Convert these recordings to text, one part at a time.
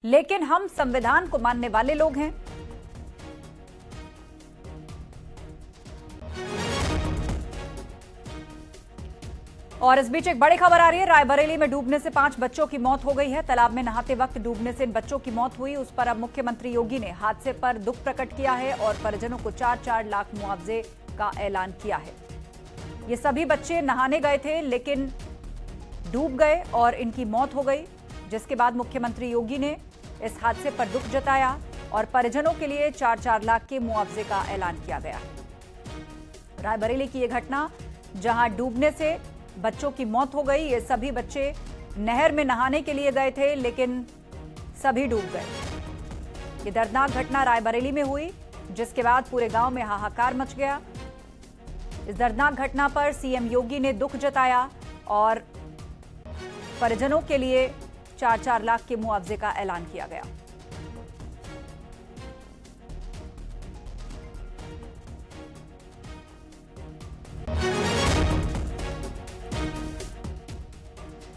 लेकिन हम संविधान को मानने वाले लोग हैं। और इस बीच एक बड़ी खबर आ रही है। रायबरेली में डूबने से 5 बच्चों की मौत हो गई है। तालाब में नहाते वक्त डूबने से इन बच्चों की मौत हुई। उस पर अब मुख्यमंत्री योगी ने हादसे पर दुख प्रकट किया है और परिजनों को 4-4 लाख मुआवजे का ऐलान किया है। ये सभी बच्चे नहाने गए थे लेकिन डूब गए और इनकी मौत हो गई, जिसके बाद मुख्यमंत्री योगी ने इस हादसे पर दुख जताया और परिजनों के लिए 4-4 लाख के मुआवजे का ऐलान किया गया। रायबरेली की यह घटना जहां डूबने से बच्चों की मौत हो गई। ये सभी बच्चे नहर में नहाने के लिए गए थे लेकिन सभी डूब गए। ये दर्दनाक घटना रायबरेली में हुई, जिसके बाद पूरे गांव में हाहाकार मच गया। इस दर्दनाक घटना पर सीएम योगी ने दुख जताया और परिजनों के लिए 4-4 लाख के मुआवजे का ऐलान किया गया।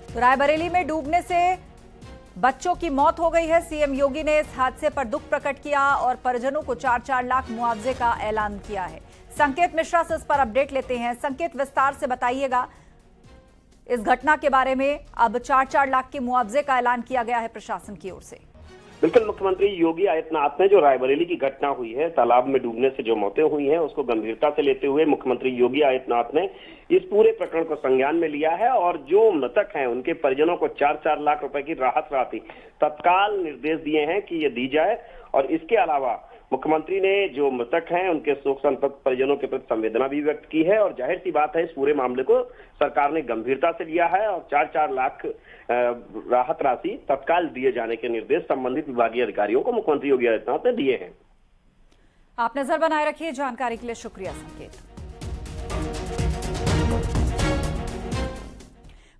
तो रायबरेली में डूबने से बच्चों की मौत हो गई है। सीएम योगी ने इस हादसे पर दुख प्रकट किया और परिजनों को 4-4 लाख मुआवजे का ऐलान किया है। संकेत मिश्रा से इस पर अपडेट लेते हैं। संकेत, विस्तार से बताइएगा इस घटना के बारे में। अब 4-4 लाख के मुआवजे का ऐलान किया गया है प्रशासन की ओर से। बिल्कुल, मुख्यमंत्री योगी आदित्यनाथ ने जो रायबरेली की घटना हुई है, तालाब में डूबने से जो मौतें हुई हैं, उसको गंभीरता से लेते हुए मुख्यमंत्री योगी आदित्यनाथ ने इस पूरे प्रकरण को संज्ञान में लिया है और जो मृतक हैं उनके परिजनों को 4-4 लाख रुपए की राहत राशि तत्काल निर्देश दिए हैं कि ये दी जाए। और इसके अलावा मुख्यमंत्री ने जो मृतक हैं उनके शोक संतप्त परिजनों के प्रति संवेदना भी व्यक्त की है और जाहिर सी बात है इस पूरे मामले को सरकार ने गंभीरता से लिया है और 4-4 लाख राहत राशि तत्काल दिए जाने के निर्देश संबंधित विभागीय अधिकारियों को मुख्यमंत्री योगी आदित्यनाथ ने दिए हैं। आप नजर बनाए रखिए। जानकारी के लिए शुक्रिया संकेत।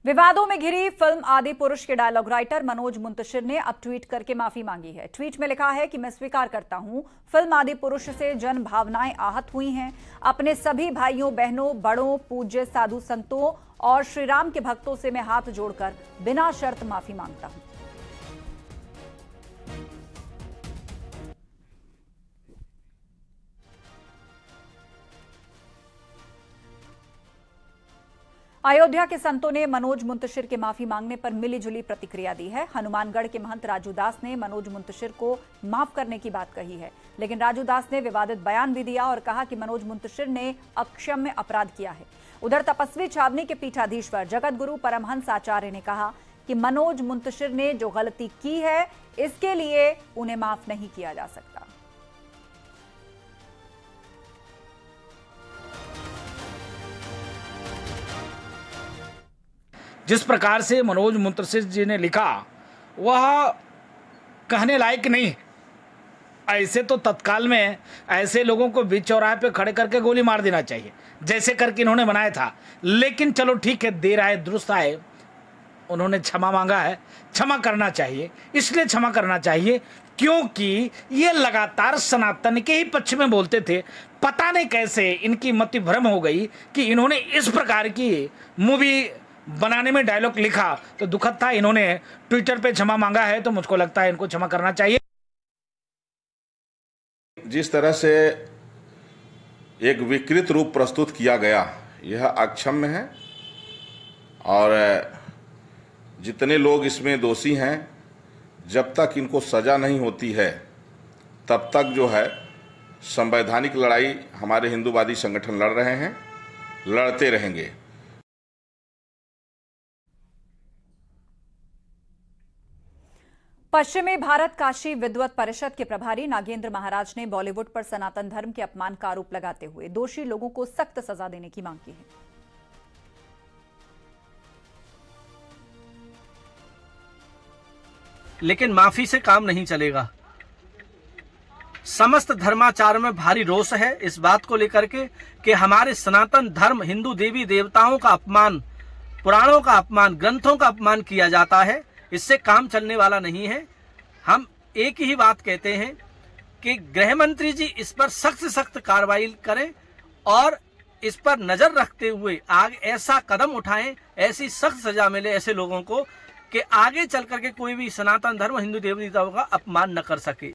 विवादों में घिरी फिल्म आदि पुरुष के डायलॉग राइटर मनोज मुंतशिर ने अब ट्वीट करके माफी मांगी है। ट्वीट में लिखा है कि मैं स्वीकार करता हूं, फिल्म आदि पुरुष से जन भावनाएं आहत हुई हैं। अपने सभी भाइयों बहनों बड़ों पूज्य साधु संतों और श्री राम के भक्तों से मैं हाथ जोड़कर बिना शर्त माफी मांगता हूं। अयोध्या के संतों ने मनोज मुंतशिर के माफी मांगने पर मिलीजुली प्रतिक्रिया दी है। हनुमानगढ़ के महंत राजू दास ने मनोज मुंतशिर को माफ करने की बात कही है, लेकिन राजू दास ने विवादित बयान भी दिया और कहा कि मनोज मुंतशिर ने अक्षम्य अपराध किया है। उधर तपस्वी छावनी के पीठाधीश्वर जगत गुरु परमहंस आचार्य ने कहा कि मनोज मुंतशिर ने जो गलती की है इसके लिए उन्हें माफ नहीं किया जा सकता। जिस प्रकार से मनोज मुंतशिर जी ने लिखा वह कहने लायक नहीं है। ऐसे तो तत्काल में ऐसे लोगों को बीच चौराहे पे खड़े करके गोली मार देना चाहिए, जैसे करके इन्होंने बनाया था। लेकिन चलो ठीक है, देर आए दुरुस्त आए, उन्होंने क्षमा मांगा है, क्षमा करना चाहिए। इसलिए क्षमा करना चाहिए क्योंकि ये लगातार सनातन के ही पक्ष में बोलते थे। पता नहीं कैसे इनकी मति भ्रम हो गई कि इन्होंने इस प्रकार की मूवी बनाने में डायलॉग लिखा तो दुखद था। इन्होंने ट्विटर पे क्षमा मांगा है तो मुझको लगता है इनको क्षमा करना चाहिए। जिस तरह से एक विकृत रूप प्रस्तुत किया गया यह अक्षम्य है और जितने लोग इसमें दोषी हैं जब तक इनको सजा नहीं होती है तब तक जो है संवैधानिक लड़ाई हमारे हिंदूवादी संगठन लड़ रहे हैं, लड़ते रहेंगे। पश्चिमी भारत काशी विद्वत परिषद के प्रभारी नागेंद्र महाराज ने बॉलीवुड पर सनातन धर्म के अपमान का आरोप लगाते हुए दोषी लोगों को सख्त सजा देने की मांग की है। लेकिन माफी से काम नहीं चलेगा। समस्त धर्माचार में भारी रोष है इस बात को लेकर के कि हमारे सनातन धर्म हिंदू देवी देवताओं का अपमान, पुराणों का अपमान, ग्रंथों का अपमान किया जाता है। इससे काम चलने वाला नहीं है। हम एक ही बात कहते हैं कि गृह मंत्री जी इस पर सख्त से सख्त कार्रवाई करें और इस पर नजर रखते हुए आगे ऐसा कदम उठाएं, ऐसी सख्त सजा मिले ऐसे लोगों को कि आगे चल करके कोई भी सनातन धर्म हिंदू देवी देवताओं का अपमान न कर सके।